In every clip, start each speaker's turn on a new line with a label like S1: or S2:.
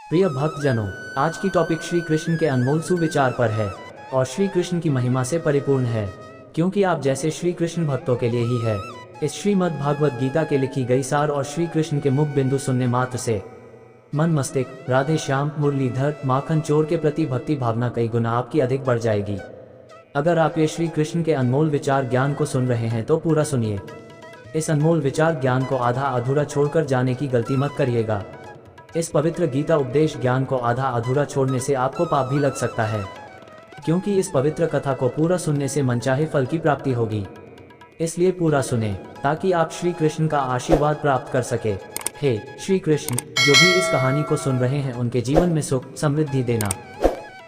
S1: प्रिय भक्तजनों, आज की टॉपिक श्री कृष्ण के अनमोल सुविचार पर है और श्री कृष्ण की महिमा से परिपूर्ण है, क्योंकि आप जैसे श्री कृष्ण भक्तों के लिए ही है। इस श्रीमद् भागवत गीता के लिखी गई सार और श्री कृष्ण के मुख बिंदु सुनने मात्र से मन मस्तिष्क राधे श्याम मुरलीधर माखन चोर के प्रति भक्ति भावना कई गुना आपकी अधिक बढ़ जाएगी। अगर आप ये श्री कृष्ण के अनमोल विचार ज्ञान को सुन रहे हैं तो पूरा सुनिए। इस अनमोल विचार ज्ञान को आधा अधूरा छोड़कर जाने की गलती मत करिएगा। इस पवित्र गीता उपदेश ज्ञान को आधा अधूरा छोड़ने से आपको पाप भी लग सकता है, क्योंकि इस पवित्र कथा को पूरा सुनने से मनचाहे फल की प्राप्ति होगी। इसलिए पूरा सुने ताकि आप श्री कृष्ण का आशीर्वाद प्राप्त कर सके। हे श्री कृष्ण, जो भी इस कहानी को सुन रहे हैं उनके जीवन में सुख समृद्धि देना,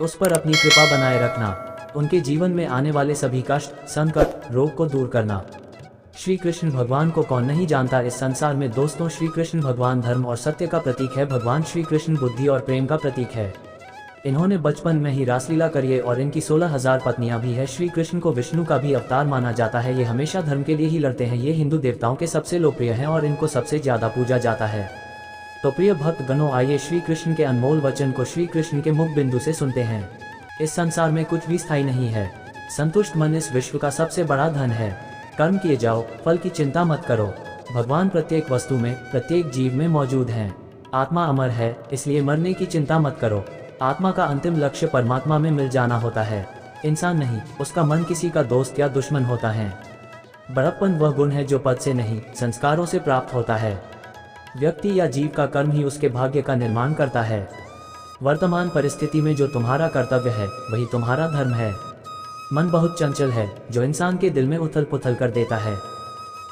S1: उस पर अपनी कृपा बनाए रखना, उनके जीवन में आने वाले सभी कष्ट संकट रोग को दूर करना। श्री कृष्ण भगवान को कौन नहीं जानता इस संसार में दोस्तों। श्री कृष्ण भगवान धर्म और सत्य का प्रतीक है। भगवान श्री कृष्ण बुद्धि और प्रेम का प्रतीक है। इन्होंने बचपन में ही रासलीला करी है और इनकी 16,000 पत्नियां भी है। श्री कृष्ण को विष्णु का भी अवतार माना जाता है। ये हमेशा धर्म के लिए ही लड़ते हैं। ये हिंदू देवताओं के सबसे लोकप्रिय हैं और इनको सबसे ज्यादा पूजा जाता है। तो प्रिय भक्त गणों, आइए श्री कृष्ण के अनमोल वचन को श्री कृष्ण के मुख बिंदु से सुनते हैं। इस संसार में कुछ भी स्थायी नहीं है। संतुष्ट मन इस विश्व का सबसे बड़ा धन है। कर्म किए जाओ, फल की चिंता मत करो। भगवान प्रत्येक वस्तु में प्रत्येक जीव में मौजूद हैं। आत्मा अमर है, इसलिए मरने की चिंता मत करो। आत्मा का अंतिम लक्ष्य परमात्मा में मिल जाना होता है, इंसान नहीं। उसका मन किसी का दोस्त या दुश्मन होता है। बड़प्पन वह गुण है जो पद से नहीं संस्कारों से प्राप्त होता है। व्यक्ति या जीव का कर्म ही उसके भाग्य का निर्माण करता है। वर्तमान परिस्थिति में जो तुम्हारा कर्तव्य है वही तुम्हारा धर्म है। मन बहुत चंचल है, जो इंसान के दिल में उथल पुथल कर देता है।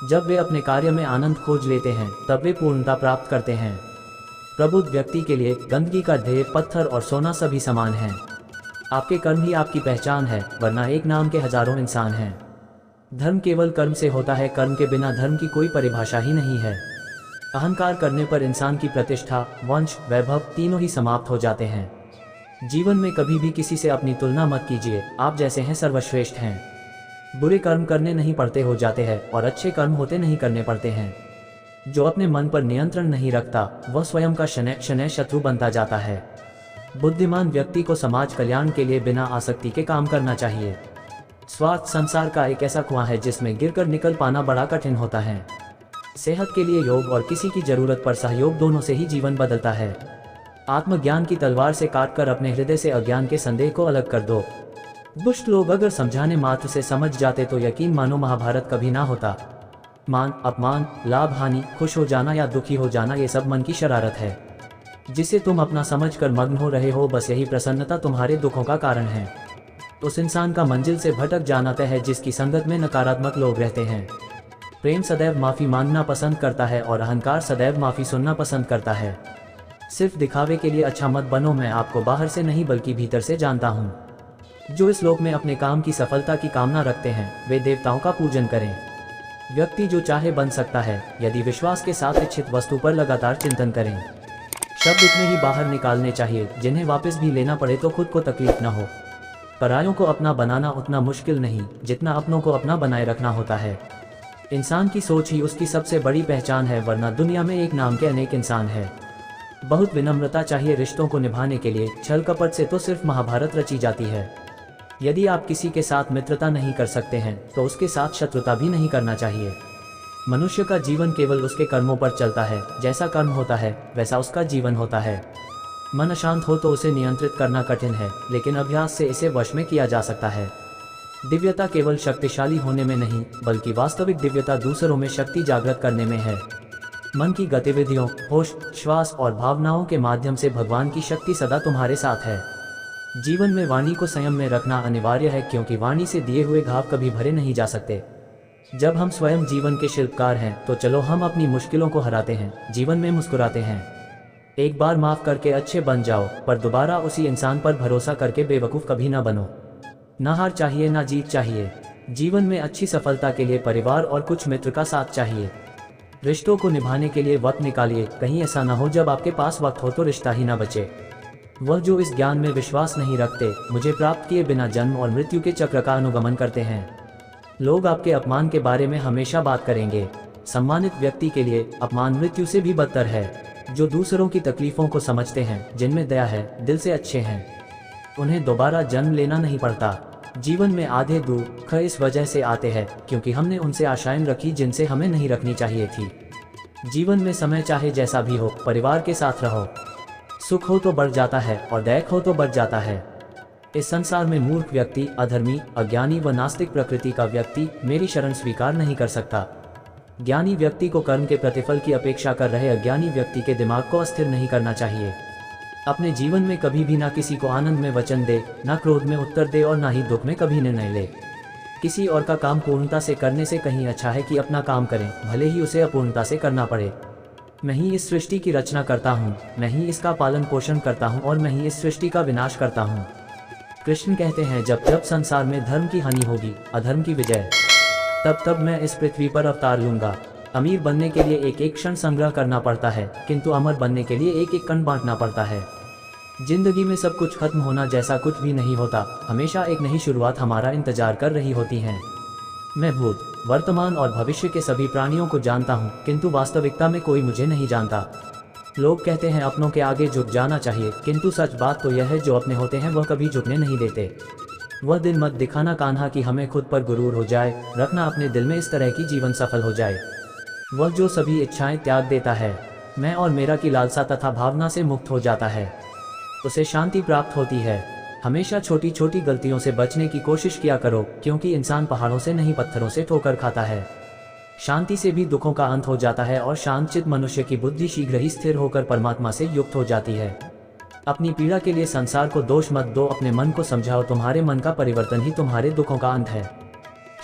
S1: जब वे अपने कार्य में आनंद खोज लेते हैं तब वे पूर्णता प्राप्त करते हैं। प्रबुद्ध व्यक्ति के लिए गंदगी का ढेर, पत्थर और सोना सभी समान हैं। आपके कर्म ही आपकी पहचान है, वरना एक नाम के हजारों इंसान हैं। धर्म केवल कर्म से होता है। कर्म के बिना धर्म की कोई परिभाषा ही नहीं है। अहंकार करने पर इंसान की प्रतिष्ठा, वंश, वैभव तीनों ही समाप्त हो जाते हैं। जीवन में कभी भी किसी से अपनी तुलना मत कीजिए। आप जैसे हैं सर्वश्रेष्ठ हैं। बुरे कर्म करने नहीं पड़ते हो जाते हैं और अच्छे कर्म होते नहीं करने पड़ते हैं। जो अपने मन पर नियंत्रण नहीं रखता वह स्वयं का शनै शनै शत्रु बनता जाता है। बुद्धिमान व्यक्ति को समाज कल्याण के लिए बिना आसक्ति के काम करना चाहिए। स्वार्थ संसार का एक ऐसा कुआं है जिसमें गिरकर निकल पाना बड़ा कठिन होता है। सेहत के लिए योग और किसी की जरूरत पर सहयोग, दोनों से ही जीवन बदलता है। आत्मज्ञान की तलवार से काटकर अपने हृदय से अज्ञान के संदेह को अलग कर दो। दुष्ट लोग अगर समझाने मात्र से समझ जाते तो यकीन मानो महाभारत कभी ना होता। मान अपमान, लाभ हानि, खुश हो जाना या दुखी हो जाना, ये सब मन की शरारत है जिसे तुम अपना समझकर मग्न हो रहे हो। बस यही प्रसन्नता तुम्हारे दुखों का कारण है। उस इंसान का मंजिल से भटक जाना तय है जिसकी संगत में नकारात्मक लोग रहते हैं। प्रेम सदैव माफी मांगना पसंद करता है और अहंकार सदैव माफी सुनना पसंद करता है। सिर्फ दिखावे के लिए अच्छा मत बनो। मैं आपको बाहर से नहीं बल्कि भीतर से जानता हूँ। जो इस लोक में अपने काम की सफलता की कामना रखते हैं वे देवताओं का पूजन करें। व्यक्ति जो चाहे बन सकता है यदि विश्वास के साथ इच्छित वस्तु पर लगातार चिंतन करें। शब्द उतने ही बाहर निकालने चाहिए जिन्हें वापस भी लेना पड़े तो खुद को तकलीफ न हो। परायों को अपना बनाना उतना मुश्किल नहीं जितना अपनों को अपना बनाए रखना होता है। इंसान की सोच ही उसकी सबसे बड़ी पहचान है, वरना दुनिया में एक नाम के अनेक इंसान है। बहुत विनम्रता चाहिए रिश्तों को निभाने के लिए। छल कपट से तो सिर्फ महाभारत रची जाती है। यदि आप किसी के साथ मित्रता नहीं कर सकते हैं तो उसके साथ शत्रुता भी नहीं करना चाहिए। मनुष्य का जीवन केवल उसके कर्मों पर चलता है। जैसा कर्म होता है वैसा उसका जीवन होता है। मन अशांत हो तो उसे नियंत्रित करना कठिन है, लेकिन अभ्यास से इसे वश में किया जा सकता है। दिव्यता केवल शक्तिशाली होने में नहीं बल्कि वास्तविक दिव्यता दूसरों में शक्ति जागृत करने में है। मन की गतिविधियों, होश, श्वास और भावनाओं के माध्यम से भगवान की शक्ति सदा तुम्हारे साथ है। जीवन में वाणी को संयम में रखना अनिवार्य है, क्योंकि वाणी से दिए हुए घाव कभी भरे नहीं जा सकते। जब हम स्वयं जीवन के शिल्पकार हैं तो चलो हम अपनी मुश्किलों को हराते हैं, जीवन में मुस्कुराते हैं। एक बार माफ करके अच्छे बन जाओ, पर दोबारा उसी इंसान पर भरोसा करके बेवकूफ़ कभी ना बनो। ना हार चाहिए ना जीत चाहिए। जीवन में अच्छी सफलता के लिए परिवार और कुछ मित्र का साथ चाहिए। रिश्तों को निभाने के लिए वक्त निकालिए। कहीं ऐसा ना हो जब आपके पास वक्त हो तो रिश्ता ही ना बचे। वह जो इस ज्ञान में विश्वास नहीं रखते, मुझे प्राप्त किए बिना जन्म और मृत्यु के चक्र का अनुगमन करते हैं। लोग आपके अपमान के बारे में हमेशा बात करेंगे। सम्मानित व्यक्ति के लिए अपमान मृत्यु से भी बदतर है। जो दूसरों की तकलीफों को समझते हैं, जिनमें दया है, दिल से अच्छे हैं, उन्हें दोबारा जन्म लेना नहीं पड़ता। जीवन में आधे दुख इस वजह से आते हैं क्योंकि हमने उनसे आशाएं रखी जिनसे हमें नहीं रखनी चाहिए थी। जीवन में समय चाहे जैसा भी हो, परिवार के साथ रहो। सुख हो तो बढ़ जाता है और दैख हो तो बढ़ जाता है। इस संसार में मूर्ख व्यक्ति, अधर्मी, अज्ञानी व नास्तिक प्रकृति का व्यक्ति मेरी शरण स्वीकार नहीं कर सकता। ज्ञानी व्यक्ति को कर्म के प्रतिफल की अपेक्षा कर रहे अज्ञानी व्यक्ति के दिमाग को अस्थिर नहीं करना चाहिए। अपने जीवन में कभी भी ना किसी को आनंद में वचन दे, ना क्रोध में उत्तर दे और ना ही दुख में कभी निर्णय ले। किसी और का काम पूर्णता से करने से कहीं अच्छा है कि अपना काम करें, भले ही उसे अपूर्णता से करना पड़े। मैं ही इस सृष्टि की रचना करता हूँ, मैं ही इसका पालन पोषण करता हूँ और मैं ही इस सृष्टि का विनाश करता हूँ। कृष्ण कहते हैं, जब जब संसार में धर्म की हानि होगी, अधर्म की विजय, तब तब मैं इस पृथ्वी पर अवतार लूंगा। अमीर बनने के लिए एक एक क्षण संग्रह करना पड़ता है, किंतु अमर बनने के लिए एक एक कण बांटना पड़ता है। जिंदगी में सब कुछ खत्म होना जैसा कुछ भी नहीं होता, हमेशा एक नई शुरुआत हमारा इंतजार कर रही होती है। मैं भूत, वर्तमान और भविष्य के सभी प्राणियों को जानता हूँ, किंतु वास्तविकता में कोई मुझे नहीं जानता। लोग कहते हैं अपनों के आगे झुक जाना चाहिए, किंतु सच बात तो यह है, जो अपने होते हैं वह कभी झुकने नहीं देते। वह दिन मत दिखाना कान्हा कि हमें खुद पर गुरूर हो जाए, रखना अपने दिल में इस तरह की जीवन सफल हो जाए। वह जो सभी इच्छाएं त्याग देता है, मैं और मेरा की लालसा तथा भावना से मुक्त हो जाता है, उसे शांति प्राप्त होती है। हमेशा छोटी छोटी गलतियों से बचने की कोशिश किया करो, क्योंकि इंसान पहाड़ों से नहीं पत्थरों से ठोकर खाता है। शांति से भी दुखों का अंत हो जाता है और शांतचित्त मनुष्य की बुद्धि शीघ्र ही स्थिर होकर परमात्मा से युक्त हो जाती है। अपनी पीड़ा के लिए संसार को दोष मत दो, अपने मन को समझाओ, तुम्हारे मन का परिवर्तन ही तुम्हारे दुखों का अंत है।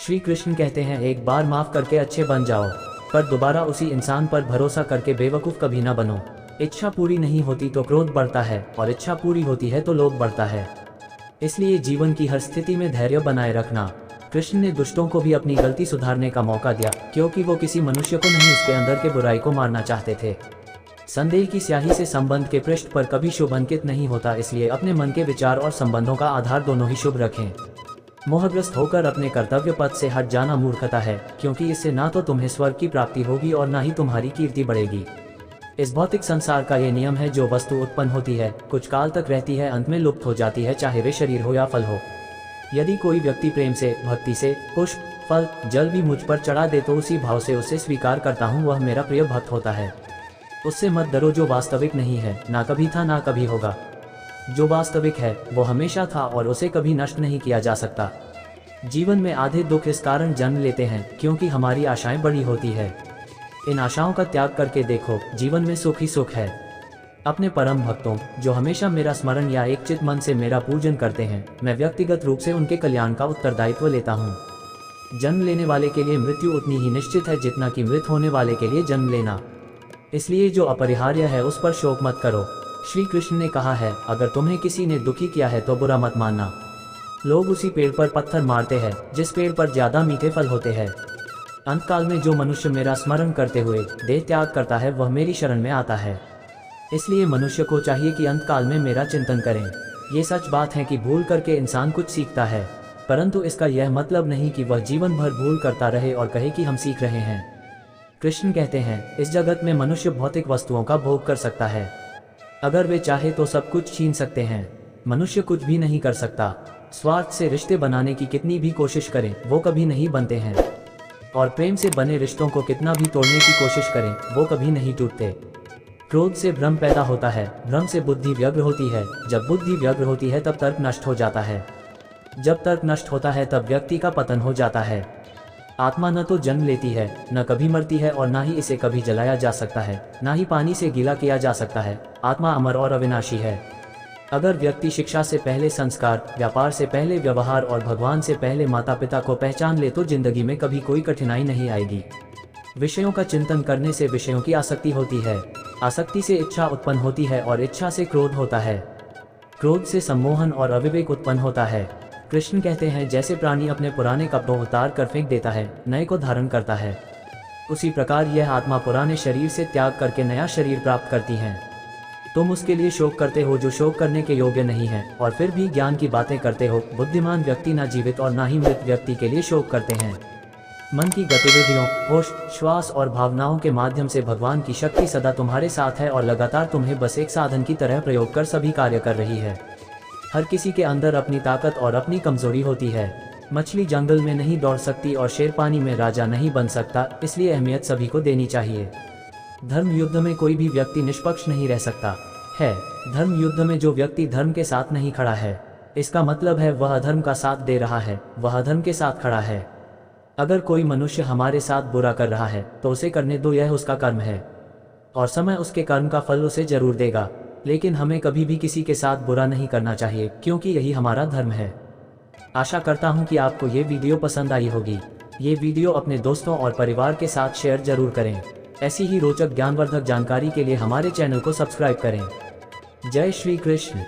S1: श्री कृष्ण कहते हैं, एक बार माफ करके अच्छे बन जाओ, पर दोबारा उसी इंसान पर भरोसा करके बेवकूफ़ कभी ना बनो। इच्छा पूरी नहीं होती तो क्रोध बढ़ता है और इच्छा पूरी होती है तो लोभ बढ़ता है। इसलिए जीवन की हर स्थिति में धैर्य बनाए रखना। कृष्ण ने दुष्टों को भी अपनी गलती सुधारने का मौका दिया, क्योंकि वो किसी मनुष्य को नहीं, उसके अंदर के बुराई को मारना चाहते थे। संदेह की स्याही से संबंध के पृष्ठ पर कभी शुभ अंकित नहीं होता, इसलिए अपने मन के विचार और संबंधों का आधार दोनों ही शुभ रखें। मोहग्रस्त होकर अपने कर्तव्य पथ से हट जाना मूर्खता है, क्योंकि इससे ना तो तुम्हें स्वर्ग की प्राप्ति होगी और ना ही तुम्हारी कीर्ति बढ़ेगी। इस भौतिक संसार का ये नियम है, जो वस्तु उत्पन्न होती है, कुछ काल तक रहती है, अंत में लुप्त हो जाती है, चाहे वे शरीर हो या फल हो। यदि कोई व्यक्ति प्रेम से, भक्ति से पुष्प, फल, जल भी मुझ पर चढ़ा दे तो उसी भाव से उसे स्वीकार करता हूँ, वह मेरा प्रिय भक्त होता है। उससे मत डरो, जो वास्तविक नहीं है, ना कभी था ना कभी होगा। जो वास्तविक है वो हमेशा था और उसे कभी नष्ट नहीं किया जा सकता। जीवन में आधे दुख इस कारण जन्म लेते हैं क्योंकि हमारी आशाएं बड़ी होती है। इन आशाओं का त्याग करके देखो, जीवन में सुख ही सुख है। अपने परम भक्तों, जो हमेशा मेरा स्मरण या एक चित मन से मेरा पूजन करते हैं, मैं व्यक्तिगत रूप से उनके कल्याण का उत्तरदायित्व लेता हूँ। जन्म लेने वाले के लिए मृत्यु उतनी ही निश्चित है जितना कि मृत होने वाले के लिए जन्म लेना। इसलिए जो अपरिहार्य है उस पर शोक मत करो। श्री कृष्ण ने कहा है, अगर तुम्हें किसी ने दुखी किया है तो बुरा मत मानना। लोग उसी पेड़ पर पत्थर मारते हैं जिस पेड़ पर ज्यादा मीठे फल होते हैं। अंतकाल में जो मनुष्य मेरा स्मरण करते हुए देह त्याग करता है वह मेरी शरण में आता है। इसलिए मनुष्य को चाहिए कि अंतकाल में मेरा चिंतन करें। ये सच बात है कि भूल करके इंसान कुछ सीखता है, परंतु इसका यह मतलब नहीं कि वह जीवन भर भूल करता रहे और कहे कि हम सीख रहे हैं। कृष्ण कहते हैं, इस जगत में मनुष्य भौतिक वस्तुओं का भोग कर सकता है। अगर वे चाहे तो सब कुछ छीन सकते हैं। मनुष्य कुछ भी नहीं कर सकता। स्वार्थ से रिश्ते बनाने की कितनी भी कोशिश करें वो कभी नहीं बनते हैं, और प्रेम से बने रिश्तों को कितना भी तोड़ने की कोशिश करें वो कभी नहीं टूटते। क्रोध से भ्रम पैदा होता है, भ्रम से बुद्धि व्यग्र होती है, जब बुद्धि व्यग्र होती है तब तर्क नष्ट हो जाता है, जब तर्क नष्ट होता है तब व्यक्ति का पतन हो जाता है। आत्मा न तो जन्म लेती है, न कभी मरती है, और न ही इसे कभी जलाया जा सकता है, न ही पानी से गीला किया जा सकता है। आत्मा अमर और अविनाशी है। अगर व्यक्ति शिक्षा से पहले संस्कार, व्यापार से पहले व्यवहार और भगवान से पहले माता पिता को पहचान ले तो जिंदगी में कभी कोई कठिनाई नहीं आएगी। विषयों का चिंतन करने से विषयों की आसक्ति होती है, आसक्ति से इच्छा उत्पन्न होती है और इच्छा से क्रोध होता है, क्रोध से सम्मोहन और अविवेक उत्पन्न होता है। कृष्ण कहते हैं, जैसे प्राणी अपने पुराने कपड़ों उतार कर फेंक देता है, नए को धारण करता है, उसी प्रकार यह आत्मा पुराने शरीर से त्याग करके नया शरीर प्राप्त करती है। तुम उसके लिए शोक करते हो जो शोक करने के योग्य नहीं है, और फिर भी ज्ञान की बातें करते हो। बुद्धिमान व्यक्ति ना जीवित और ना ही मृत व्यक्ति के लिए शोक करते हैं। मन की गतिविधियों, होश, श्वास और भावनाओं के माध्यम से भगवान की शक्ति सदा तुम्हारे साथ है और लगातार तुम्हें बस एक साधन की तरह प्रयोग कर सभी कार्य कर रही है। हर किसी के अंदर अपनी ताकत और अपनी कमजोरी होती है। मछली जंगल में नहीं दौड़ सकती और शेर पानी में राजा नहीं बन सकता, इसलिए अहमियत सभी को देनी चाहिए। धर्म युद्ध में कोई भी व्यक्ति निष्पक्ष नहीं रह सकता है। धर्म युद्ध में जो व्यक्ति धर्म के साथ नहीं खड़ा है, इसका मतलब है वह अधर्म का साथ दे रहा है, वह अधर्म के साथ खड़ा है। अगर कोई मनुष्य हमारे साथ बुरा कर रहा है तो उसे करने दो, यह उसका कर्म है और समय उसके कर्म का फल उसे जरूर देगा। लेकिन हमें कभी भी किसी के साथ बुरा नहीं करना चाहिए, क्योंकि यही हमारा धर्म है। आशा करता हूं कि आपको ये वीडियो पसंद आई होगी। ये वीडियो अपने दोस्तों और परिवार के साथ शेयर जरूर करें। ऐसी ही रोचक ज्ञानवर्धक जानकारी के लिए हमारे चैनल को सब्सक्राइब करें। जय श्री कृष्ण।